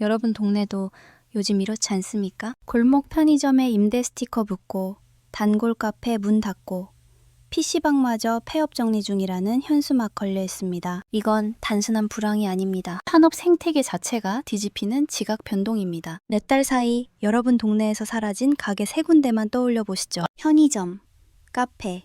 여러분 동네도 요즘 이렇지 않습니까? 골목 편의점에 임대 스티커 붙고 단골 카페 문 닫고 PC방마저 폐업 정리 중이라는 현수막 걸려 있습니다. 이건 단순한 불황이 아닙니다. 산업 생태계 자체가 뒤집히는 지각 변동입니다. 몇 달 사이 여러분 동네에서 사라진 가게 3군데만 떠올려 보시죠. 편의점, 카페,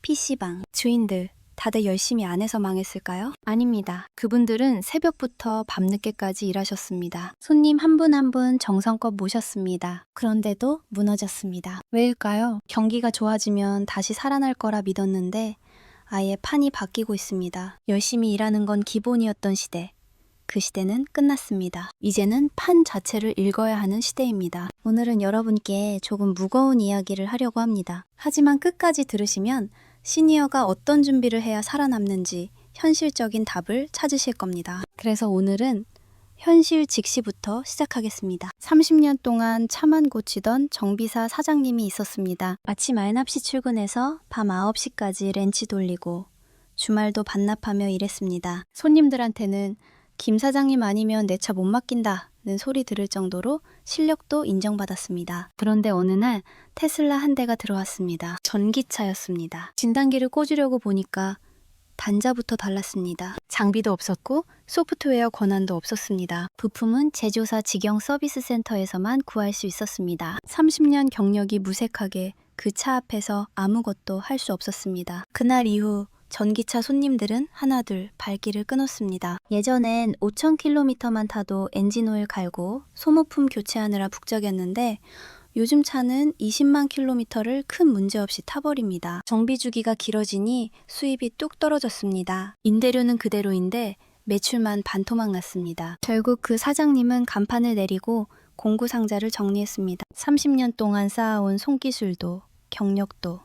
PC방, 주인들 다들 열심히 안 해서 망했을까요? 아닙니다. 그분들은 새벽부터 밤늦게까지 일하셨습니다. 손님 한 분 한 분 정성껏 모셨습니다. 그런데도 무너졌습니다. 왜일까요? 경기가 좋아지면 다시 살아날 거라 믿었는데 아예 판이 바뀌고 있습니다. 열심히 일하는 건 기본이었던 시대. 그 시대는 끝났습니다. 이제는 판 자체를 읽어야 하는 시대입니다. 오늘은 여러분께 조금 무거운 이야기를 하려고 합니다. 하지만 끝까지 들으시면 시니어가 어떤 준비를 해야 살아남는지 현실적인 답을 찾으실 겁니다. 그래서 오늘은 현실 직시부터 시작하겠습니다. 30년 동안 차만 고치던 정비사 사장님이 있었습니다. 아침 알납시 출근해서 밤 9시까지 렌치 돌리고 주말도 반납하며 일했습니다. 손님들한테는 김 사장님 아니면 내 차 못 맡긴다는 소리 들을 정도로 실력도 인정받았습니다. 그런데 어느 날 테슬라 한 대가 들어왔습니다. 전기차였습니다. 진단기를 꽂으려고 보니까 단자부터 달랐습니다. 장비도 없었고 소프트웨어 권한도 없었습니다. 부품은 제조사 직영 서비스 센터에서만 구할 수 있었습니다. 30년 경력이 무색하게 그 차 앞에서 아무것도 할 수 없었습니다. 그날 이후 전기차 손님들은 하나둘 발길을 끊었습니다. 예전엔 5,000km만 타도 엔진오일 갈고 소모품 교체하느라 북적였는데 요즘 차는 20만 킬로미터를 큰 문제 없이 타버립니다. 정비 주기가 길어지니 수입이 뚝 떨어졌습니다. 임대료는 그대로인데 매출만 반토막 났습니다. 결국 그 사장님은 간판을 내리고 공구 상자를 정리했습니다. 30년 동안 쌓아온 손기술도 경력도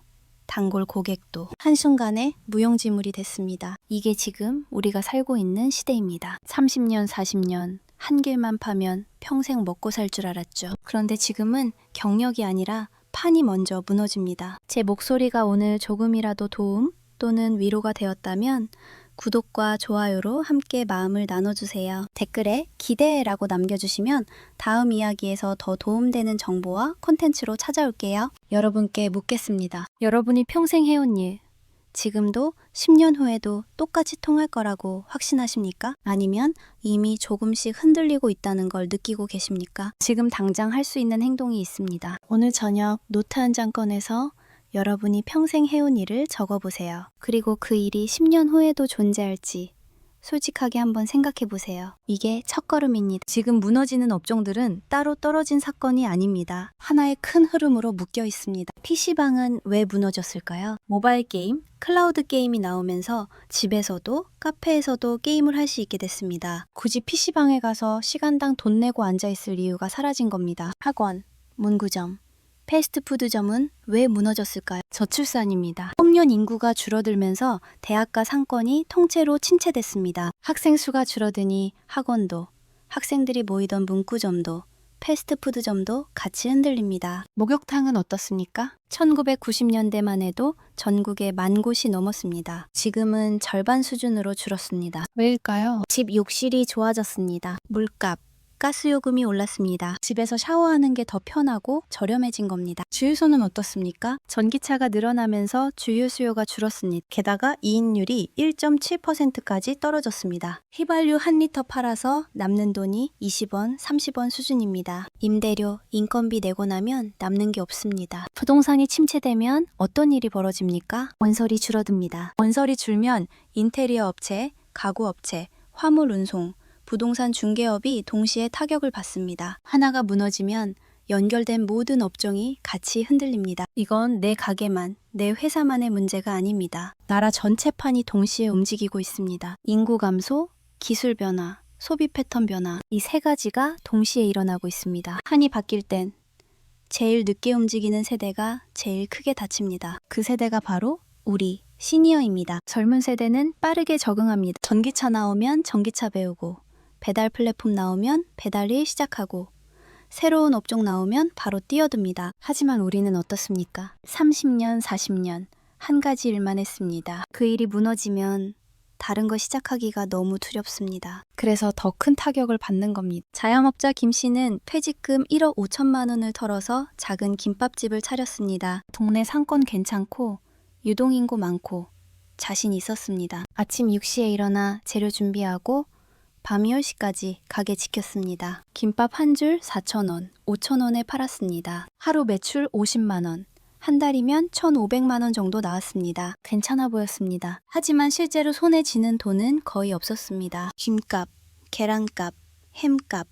단골 고객도 한순간에 무용지물이 됐습니다. 이게 지금 우리가 살고 있는 시대입니다. 30년, 40년 한 길만 파면 평생 먹고 살 줄 알았죠. 그런데 지금은 경력이 아니라 판이 먼저 무너집니다. 제 목소리가 오늘 조금이라도 도움 또는 위로가 되었다면 구독과 좋아요로 함께 마음을 나눠주세요. 댓글에 기대라고 남겨주시면 다음 이야기에서 더 도움되는 정보와 콘텐츠로 찾아올게요. 여러분께 묻겠습니다. 여러분이 평생 해온 일, 지금도 10년 후에도 똑같이 통할 거라고 확신하십니까? 아니면 이미 조금씩 흔들리고 있다는 걸 느끼고 계십니까? 지금 당장 할 수 있는 행동이 있습니다. 오늘 저녁 노트 한 장 꺼내서 여러분이 평생 해온 일을 적어보세요. 그리고 그 일이 10년 후에도 존재할지 솔직하게 한번 생각해 보세요. 이게 첫걸음입니다. 지금 무너지는 업종들은 따로 떨어진 사건이 아닙니다. 하나의 큰 흐름으로 묶여 있습니다. PC방은 왜 무너졌을까요? 모바일 게임, 클라우드 게임이 나오면서 집에서도 카페에서도 게임을 할 수 있게 됐습니다. 굳이 PC방에 가서 시간당 돈 내고 앉아있을 이유가 사라진 겁니다. 학원, 문구점, 패스트푸드점은 왜 무너졌을까요? 저출산입니다. 청년 인구가 줄어들면서 대학가 상권이 통째로 침체됐습니다. 학생 수가 줄어드니 학원도, 학생들이 모이던 문구점도, 패스트푸드점도 같이 흔들립니다. 목욕탕은 어떻습니까? 1990년대만 해도 전국에 10,000곳이 넘었습니다. 지금은 절반 수준으로 줄었습니다. 왜일까요? 집 욕실이 좋아졌습니다. 물값, 가스요금이 올랐습니다. 집에서 샤워하는 게 더 편하고 저렴해진 겁니다. 주유소는 어떻습니까? 전기차가 늘어나면서 주유 수요가 줄었습니다. 게다가 이익률이 1.7%까지 떨어졌습니다. 휘발유 한 리터 팔아서 남는 돈이 20원, 30원 수준입니다. 임대료, 인건비 내고 나면 남는 게 없습니다. 부동산이 침체되면 어떤 일이 벌어집니까? 원설이 줄어듭니다. 원설이 줄면 인테리어 업체, 가구 업체, 화물 운송, 부동산 중개업이 동시에 타격을 받습니다. 하나가 무너지면 연결된 모든 업종이 같이 흔들립니다. 이건 내 가게만, 내 회사만의 문제가 아닙니다. 나라 전체 판이 동시에 움직이고 있습니다. 인구 감소, 기술 변화, 소비 패턴 변화, 이 세 가지가 동시에 일어나고 있습니다. 판이 바뀔 땐 제일 늦게 움직이는 세대가 제일 크게 다칩니다. 그 세대가 바로 우리 시니어입니다. 젊은 세대는 빠르게 적응합니다. 전기차 나오면 전기차 배우고 배달 플랫폼 나오면 배달 일 시작하고 새로운 업종 나오면 바로 뛰어듭니다. 하지만 우리는 어떻습니까? 30년, 40년 한 가지 일만 했습니다. 그 일이 무너지면 다른 거 시작하기가 너무 두렵습니다. 그래서 더 큰 타격을 받는 겁니다. 자영업자 김 씨는 퇴직금 1억 5천만 원을 털어서 작은 김밥집을 차렸습니다. 동네 상권 괜찮고 유동인구 많고 자신 있었습니다. 아침 6시에 일어나 재료 준비하고 밤 10시까지 가게 지켰습니다. 김밥 한 줄 4,000원, 5,000원에 팔았습니다. 하루 매출 50만 원. 한 달이면 1,500만 원 정도 나왔습니다. 괜찮아 보였습니다. 하지만 실제로 손에 쥐는 돈은 거의 없었습니다. 김값, 계란값, 햄값,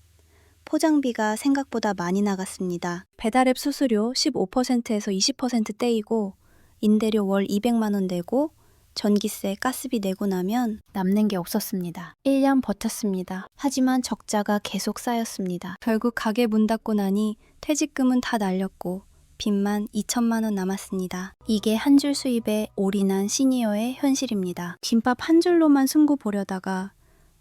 포장비가 생각보다 많이 나갔습니다. 배달앱 수수료 15%에서 20% 떼이고 임대료 월 200만 원 내고 전기세, 가스비 내고 나면 남는 게 없었습니다. 1년 버텼습니다. 하지만 적자가 계속 쌓였습니다. 결국 가게 문 닫고 나니 퇴직금은 다 날렸고 빚만 2천만 원 남았습니다. 이게 한 줄 수입에 올인한 시니어의 현실입니다. 김밥 한 줄로만 승부 보려다가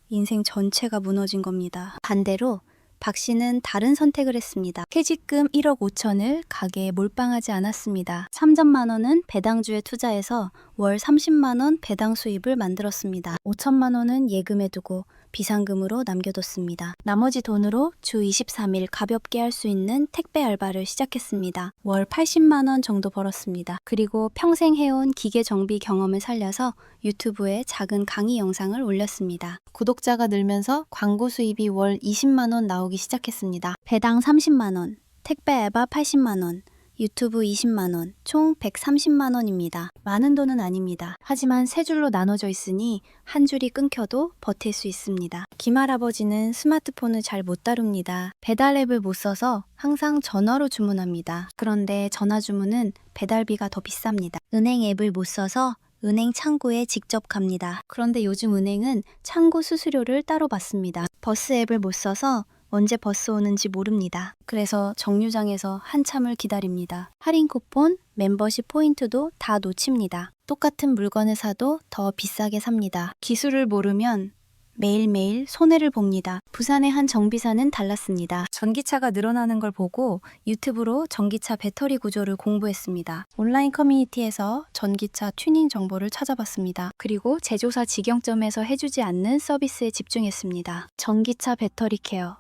인생 전체가 무너진 겁니다. 반대로 박 씨는 다른 선택을 했습니다. 퇴직금 1억 5천을 가게에 몰빵하지 않았습니다. 3천만 원은 배당주에 투자해서 월 30만 원 배당 수입을 만들었습니다. 5천만 원은 예금에 두고 비상금으로 남겨뒀습니다. 나머지 돈으로 주 23일 가볍게 할 수 있는 택배 알바를 시작했습니다. 월 80만 원 정도 벌었습니다. 그리고 평생 해온 기계 정비 경험을 살려서 유튜브에 작은 강의 영상을 올렸습니다. 구독자가 늘면서 광고 수입이 월 20만 원 나오기 시작했습니다. 배당 30만 원, 택배 알바 80만 원, 유튜브 20만 원, 총 130만 원입니다. 많은 돈은 아닙니다. 하지만 세 줄로 나눠져 있으니 한 줄이 끊겨도 버틸 수 있습니다. 김할아버지는 스마트폰을 잘 못 다룹니다. 배달 앱을 못 써서 항상 전화로 주문합니다. 그런데 전화 주문은 배달비가 더 비쌉니다. 은행 앱을 못 써서 은행 창구에 직접 갑니다. 그런데 요즘 은행은 창구 수수료를 따로 받습니다. 버스 앱을 못 써서 언제 버스 오는지 모릅니다. 그래서 정류장에서 한참을 기다립니다. 할인 쿠폰, 멤버십 포인트도 다 놓칩니다. 똑같은 물건을 사도 더 비싸게 삽니다. 기술을 모르면 매일매일 손해를 봅니다. 부산의 한 정비사는 달랐습니다. 전기차가 늘어나는 걸 보고 유튜브로 전기차 배터리 구조를 공부했습니다. 온라인 커뮤니티에서 전기차 튜닝 정보를 찾아봤습니다. 그리고 제조사 직영점에서 해주지 않는 서비스에 집중했습니다. 전기차 배터리 케어,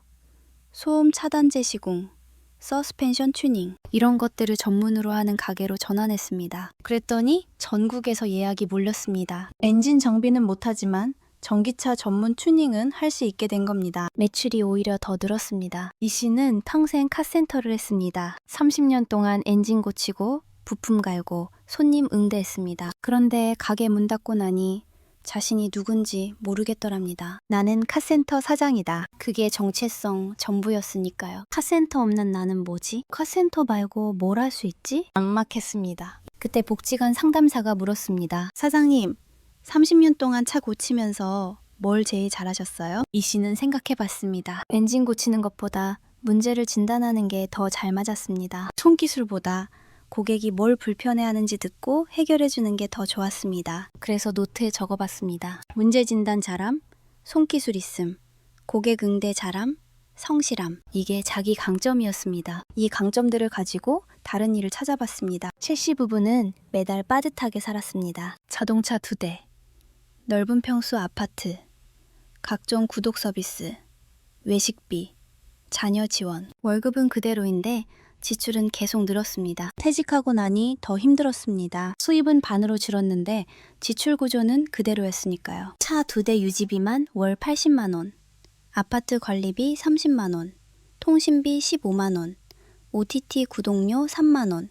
소음 차단제 시공, 서스펜션 튜닝 이런 것들을 전문으로 하는 가게로 전환했습니다. 그랬더니 전국에서 예약이 몰렸습니다. 엔진 정비는 못하지만 전기차 전문 튜닝은 할 수 있게 된 겁니다. 매출이 오히려 더 늘었습니다. 이 씨는 평생 카센터를 했습니다. 30년 동안 엔진 고치고 부품 갈고 손님 응대했습니다. 그런데 가게 문 닫고 나니 자신이 누군지 모르겠더랍니다. 나는 카센터 사장이다. 그게 정체성 전부였으니까요. 카센터 없는 나는 뭐지? 카센터 말고 뭘 할 수 있지? 막막했습니다. 그때 복지관 상담사가 물었습니다. 사장님, 30년 동안 차 고치면서 뭘 제일 잘하셨어요? 이 씨는 생각해봤습니다. 엔진 고치는 것보다 문제를 진단하는 게 더 잘 맞았습니다. 손기술보다 고객이 뭘 불편해하는지 듣고 해결해주는 게 더 좋았습니다. 그래서 노트에 적어봤습니다. 문제 진단 잘함, 손기술 있음, 고객 응대 잘함, 성실함. 이게 자기 강점이었습니다. 이 강점들을 가지고 다른 일을 찾아봤습니다. 최씨 부부는 매달 빠듯하게 살았습니다. 자동차 2대, 넓은 평수 아파트, 각종 구독 서비스, 외식비, 자녀 지원. 월급은 그대로인데 지출은 계속 늘었습니다. 퇴직하고 나니 더 힘들었습니다. 수입은 반으로 줄었는데 지출 구조는 그대로였으니까요. 차 2대 유지비만 월 80만 원, 아파트 관리비 30만 원, 통신비 15만 원, OTT 구독료 3만 원,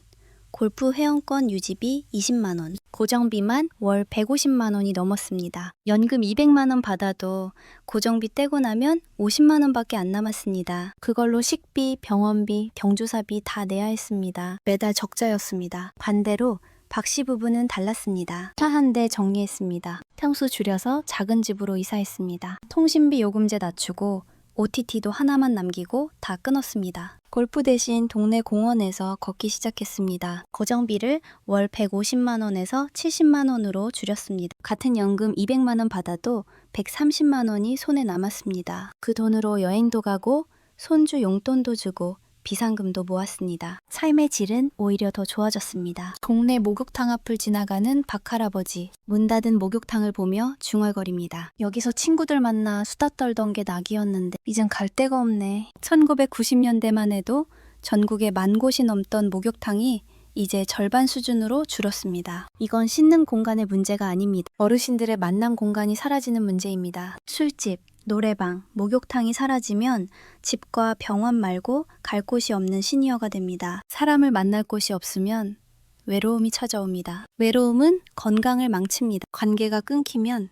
골프 회원권 유지비 20만 원, 고정비만 월 150만 원이 넘었습니다. 연금 200만 원 받아도 고정비 떼고 나면 50만 원밖에 안 남았습니다. 그걸로 식비, 병원비, 경조사비 다 내야 했습니다. 매달 적자였습니다. 반대로 박 씨 부부는 달랐습니다. 차 한 대 정리했습니다. 평수 줄여서 작은 집으로 이사했습니다. 통신비 요금제 낮추고 OTT도 하나만 남기고 다 끊었습니다. 골프 대신 동네 공원에서 걷기 시작했습니다. 고정비를 월 150만 원에서 70만 원으로 줄였습니다. 같은 연금 200만 원 받아도 130만 원이 손에 남았습니다. 그 돈으로 여행도 가고 손주 용돈도 주고 비상금도 모았습니다. 삶의 질은 오히려 더 좋아졌습니다. 동네 목욕탕 앞을 지나가는 박할아버지. 문 닫은 목욕탕을 보며 중얼거립니다. 여기서 친구들 만나 수다 떨던 게 낙이었는데 이젠 갈 데가 없네. 1990년대만 해도 전국에 10,000곳이 넘던 목욕탕이 이제 절반 수준으로 줄었습니다. 이건 씻는 공간의 문제가 아닙니다. 어르신들의 만남 공간이 사라지는 문제입니다. 술집, 노래방, 목욕탕이 사라지면 집과 병원 말고 갈 곳이 없는 시니어가 됩니다. 사람을 만날 곳이 없으면 외로움이 찾아옵니다. 외로움은 건강을 망칩니다. 관계가 끊기면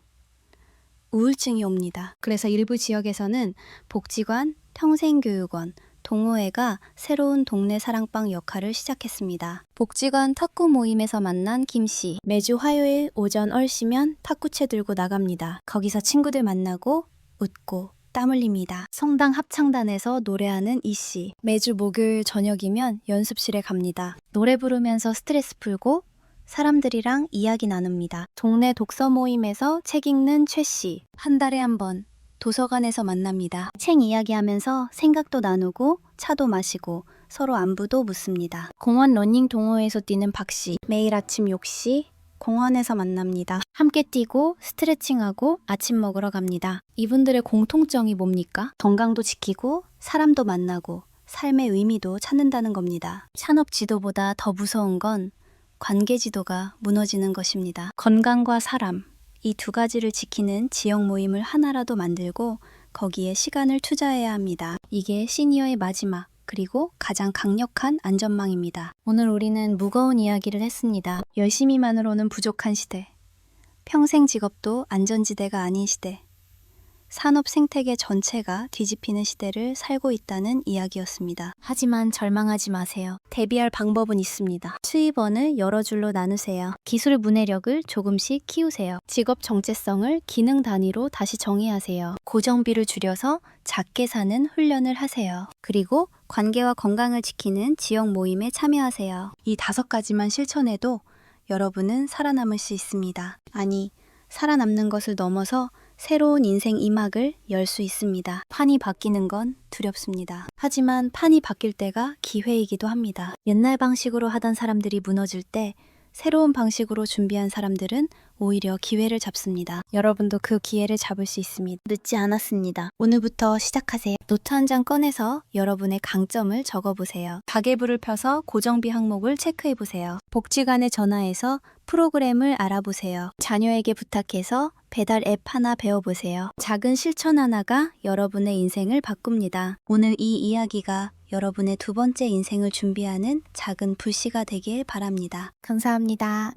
우울증이 옵니다. 그래서 일부 지역에서는 복지관, 평생교육원, 동호회가 새로운 동네 사랑방 역할을 시작했습니다. 복지관 탁구 모임에서 만난 김씨. 매주 화요일 오전 얼씨면 탁구채 들고 나갑니다. 거기서 친구들 만나고 웃고 땀 흘립니다. 성당 합창단에서 노래하는 이씨. 매주 목요일 저녁이면 연습실에 갑니다. 노래 부르면서 스트레스 풀고 사람들이랑 이야기 나눕니다. 동네 독서 모임에서 책 읽는 최씨. 한 달에 한 번 도서관에서 만납니다. 책 이야기하면서 생각도 나누고 차도 마시고 서로 안부도 묻습니다. 공원 러닝 동호회에서 뛰는 박씨. 매일 아침 욕씨 공원에서 만납니다. 함께 뛰고 스트레칭하고 아침 먹으러 갑니다. 이분들의 공통점이 뭡니까? 건강도 지키고 사람도 만나고 삶의 의미도 찾는다는 겁니다. 산업 지도보다 더 무서운 건 관계 지도가 무너지는 것입니다. 건강과 사람, 이 두 가지를 지키는 지역 모임을 하나라도 만들고 거기에 시간을 투자해야 합니다. 이게 시니어의 마지막 그리고 가장 강력한 안전망입니다. 오늘 우리는 무거운 이야기를 했습니다. 열심히만으로는 부족한 시대, 평생 직업도 안전지대가 아닌 시대, 산업 생태계 전체가 뒤집히는 시대를 살고 있다는 이야기였습니다. 하지만 절망하지 마세요. 대비할 방법은 있습니다. 수입원을 여러 줄로 나누세요. 기술 문해력을 조금씩 키우세요. 직업 정체성을 기능 단위로 다시 정의하세요. 고정비를 줄여서 작게 사는 훈련을 하세요. 그리고 관계와 건강을 지키는 지역 모임에 참여하세요. 이 5가지만 실천해도 여러분은 살아남을 수 있습니다. 아니, 살아남는 것을 넘어서 새로운 인생 2막을 열 수 있습니다. 판이 바뀌는 건 두렵습니다. 하지만 판이 바뀔 때가 기회이기도 합니다. 옛날 방식으로 하던 사람들이 무너질 때 새로운 방식으로 준비한 사람들은 오히려 기회를 잡습니다. 여러분도 그 기회를 잡을 수 있습니다. 늦지 않았습니다. 오늘부터 시작하세요. 노트 한 장 꺼내서 여러분의 강점을 적어보세요. 가계부를 펴서 고정비 항목을 체크해보세요. 복지관에 전화해서 프로그램을 알아보세요. 자녀에게 부탁해서 배달 앱 하나 배워보세요. 작은 실천 하나가 여러분의 인생을 바꿉니다. 오늘 이 이야기가 여러분의 2번째 인생을 준비하는 작은 불씨가 되길 바랍니다. 감사합니다.